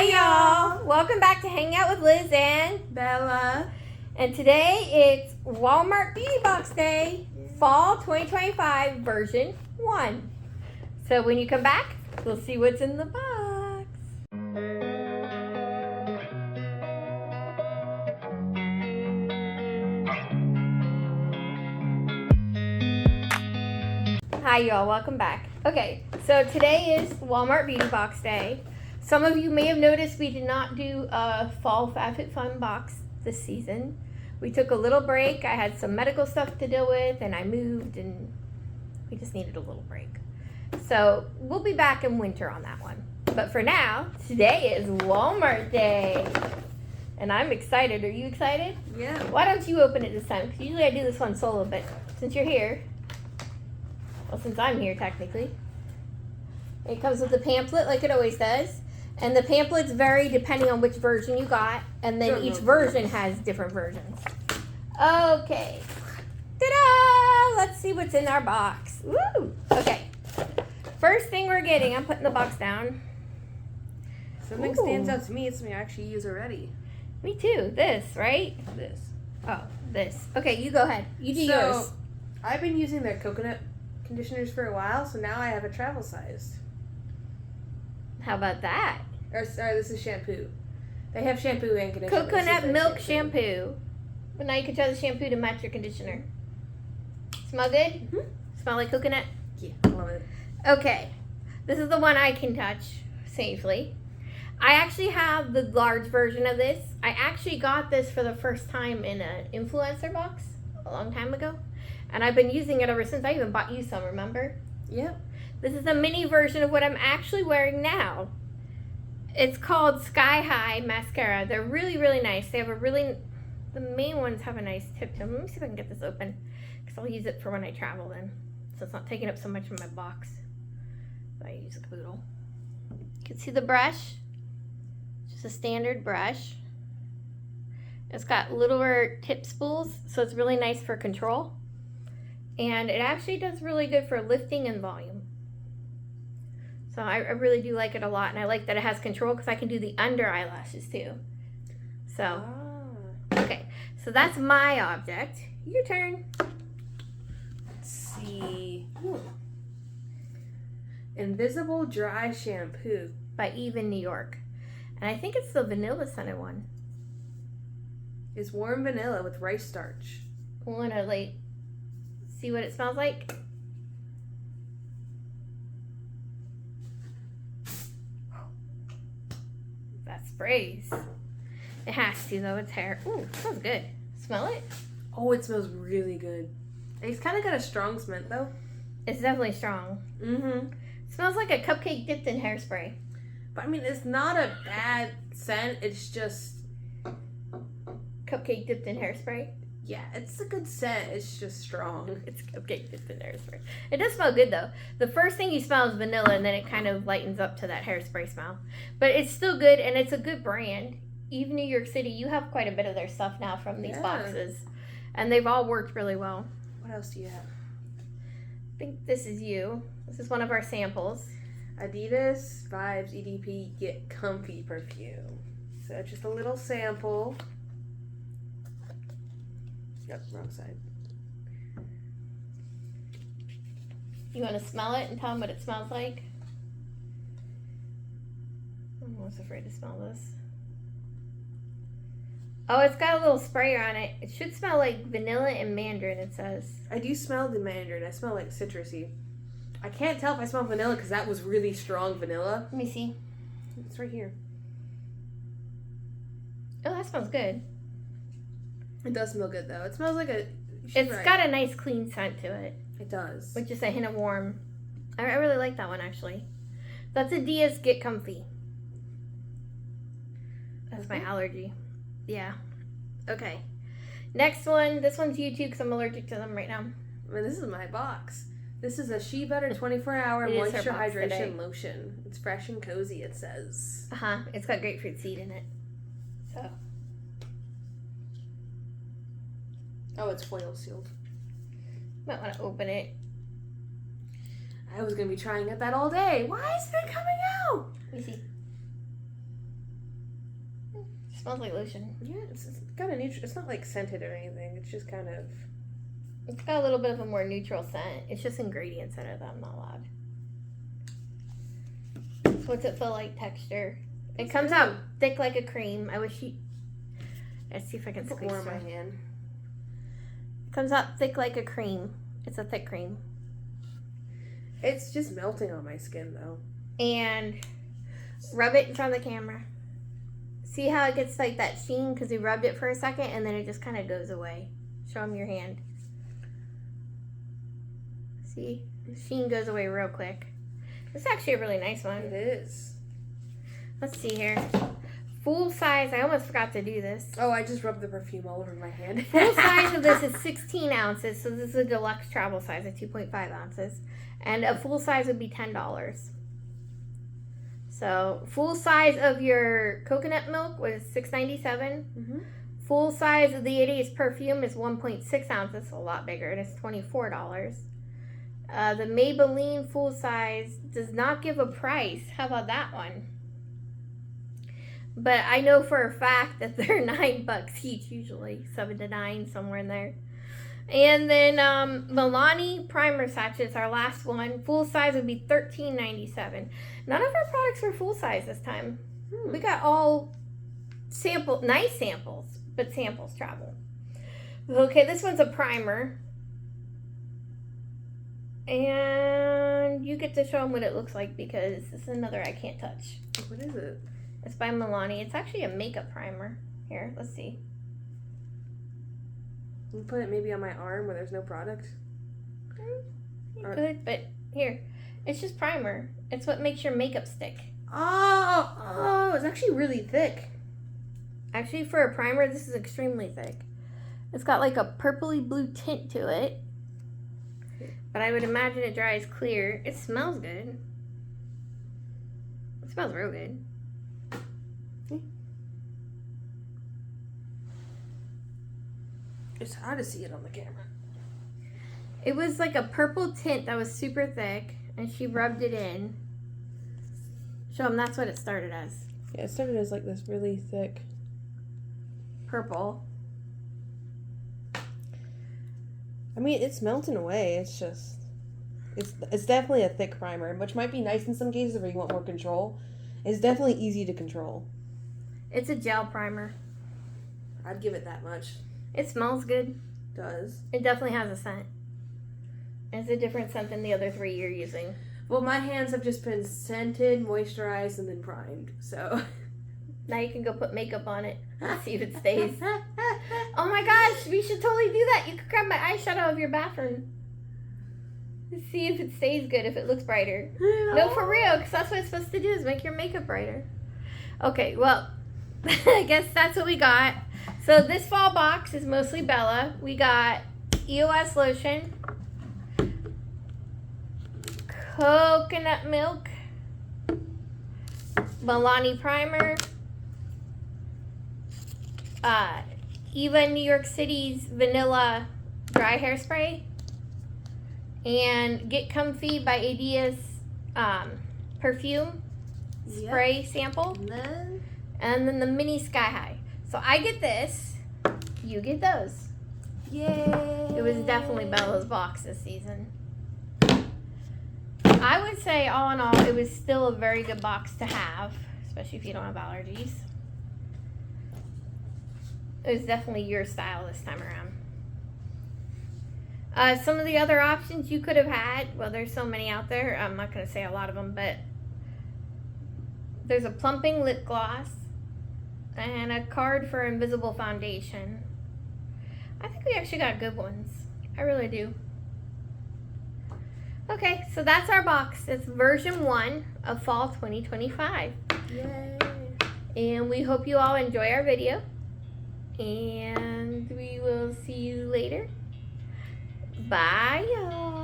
Hi y'all! Welcome back to Hang Out with Liz and Bella. And today it's Walmart Beauty Box Day, Fall 2025 version 1. So when you come back, we'll see what's in the box. Hi y'all, welcome back. Okay, so today is Walmart Beauty Box Day. Some of you may have noticed we did not do a Fall FabFitFun box this season. We took a little break. I had some medical stuff to deal with and I moved and we just needed a little break. So we'll be back in winter on that one. But for now, today is Walmart Day. And I'm excited. Are you excited? Yeah. Why don't you open it this time? Because usually I do this one solo, but since you're here, well, since I'm here technically, it comes with a pamphlet like it always does. And the pamphlets vary depending on which version you got. And then each version has different versions. Okay. Ta-da! Let's see what's in our box. Woo! Okay. First thing we're getting, I'm putting the box down. Something stands out to me. It's something I actually use already. Me too. This, right? This. Oh, this. Okay, you go ahead. You do yours. I've been using their coconut conditioners for a while, so now I have a travel size. How about that? Or sorry, this is shampoo. They have shampoo and conditioner. Coconut milk shampoo. But now you can try the shampoo to match your conditioner. Smell good? Mm-hmm. Smell like coconut? Yeah, I love it. Okay. This is the one I can touch safely. I actually have the large version of this. I actually got this for the first time in an influencer box a long time ago. And I've been using it ever since. I even bought you some, remember? Yep. This is a mini version of what I'm actually wearing now. It's called Sky High Mascara. They're really, really nice. They have the main ones have a nice tip to them. Let me see if I can get this open, because I'll use it for when I travel then. So it's not taking up so much of my box. I use a caboodle. You can see the brush. Just a standard brush. It's got littler tip spools, so it's really nice for control. And it actually does really good for lifting and volume. So I really do like it a lot. And I like that it has control because I can do the under eyelashes too. So, okay. So that's my object. Your turn. Let's see. Invisible Dry Shampoo. By Eve in New York. And I think it's the vanilla scented one. It's warm vanilla with rice starch. I want to see what it smells like. That sprays. It has to though, it's hair. Ooh, it smells good. Smell it? Oh, it smells really good. It's kind of got a strong scent though. It's definitely strong. Mm-hmm. It smells like a cupcake dipped in hairspray. But I mean, it's not a bad scent. It's just Cupcake dipped in hairspray? Yeah, it's a good scent. It's just strong. It's cupcake dipped in hairspray. It does smell good though. The first thing you smell is vanilla and then it kind of lightens up to that hairspray smell. But it's still good and it's a good brand. Even New York City, you have quite a bit of their stuff now from these boxes. And they've all worked really well. What else do you have? I think this is you. This is one of our samples. Adidas Vibes EDP Get Comfy Perfume. So just a little sample. Yep, wrong side. You want to smell it and tell them what it smells like? I'm almost afraid to smell this. Oh, it's got a little sprayer on it. It should smell like vanilla and mandarin, it says. I do smell the mandarin. I smell like citrusy. I can't tell if I smell vanilla because that was really strong vanilla. Let me see. It's right here. Oh, that smells good. It does smell good though. It smells like It's got a nice clean scent to it. It does. With just a hint of warm. I really like that one actually. That's Adidas Get Comfy. That's my allergy. Yeah. Okay. Next one. This one's you too because I'm allergic to them right now. I mean, this is my box. This is a She Butter 24-hour moisture hydration lotion. It's fresh and cozy, it says. It's got grapefruit seed in it. So. Oh, it's foil sealed. Might want to open it. I was going to be trying that all day. Why is it coming out? Let me see. It smells like lotion. Yeah, it's got a neutral. It's not like scented or anything. It's just kind of. It's got a little bit of a more neutral scent. It's just ingredients in it that I'm not allowed. So what's it feel like texture? It comes out thick like a cream. I wish you. Let's see if I can put squeeze more in my hand. It comes out thick like a cream. It's a thick cream. It's just melting on my skin though. And rub it in front of the camera. See how it gets like that sheen because we rubbed it for a second and then it just kind of goes away. Show them your hand. See? The sheen goes away real quick. This is actually a really nice one. It is. Let's see here. Full size. I almost forgot to do this. Oh, I just rubbed the perfume all over my hand. Full size of this is 16 ounces. So this is a deluxe travel size of 2.5 ounces. And a full size would be $10. So full size of your coconut milk was $6.97. Mm-hmm. Full size of the 88's perfume is 1.6 ounces, a lot bigger. It is $24. The Maybelline full size does not give a price. How about that one? But I know for a fact that they're $9 each usually, 7 to 9, somewhere in there. And then Milani primer sachets, our last one, full size would be $13.97. None of our products were full size this time. We got all nice samples, but samples travel. Okay, this one's a primer. And you get to show them what it looks like because this is another I can't touch. What is it? It's by Milani. It's actually a makeup primer. Here, let's see. You put it maybe on my arm where there's no product. You could, but here. It's just primer. It's what makes your makeup stick. Oh, it's actually really thick. Actually, for a primer, this is extremely thick. It's got like a purpley blue tint to it. But I would imagine it dries clear. It smells good. It smells real good. It's hard to see it on the camera. It was like a purple tint that was super thick, and she rubbed it in. Show them that's what it started as. Yeah, it started as like this really thick purple. I mean, it's melting away. It's just, it's definitely a thick primer, which might be nice in some cases where you want more control. It's definitely easy to control. It's a gel primer. I'd give it that much. It smells good. It does. It definitely has a scent. It's a different scent than the other 3 you're using. Well, my hands have just been scented, moisturized, and then primed, so. Now you can go put makeup on it and see if it stays. Oh my gosh, we should totally do that. You could grab my eyeshadow out of your bathroom. See if it stays good, if it looks brighter. No, for real, because that's what it's supposed to do, is make your makeup brighter. Okay, well, I guess that's what we got. So this fall box is mostly Bella. We got EOS lotion, coconut milk, Milani primer, Eva New York City's vanilla dry hairspray, and Get Comfy by Adidas perfume spray sample, and then the mini Sky High. So I get this, you get those. Yay! It was definitely Bella's box this season. I would say, all in all, it was still a very good box to have, especially if you don't have allergies. It was definitely your style this time around. Some of the other options you could have had, well, there's so many out there. I'm not going to say a lot of them, but there's a plumping lip gloss and a card for invisible foundation. I think we actually got good ones. I really do. Okay, so that's our box. It's version 1 of fall 2025. Yay! And we hope you all enjoy our video. And we will see you later. Bye, y'all.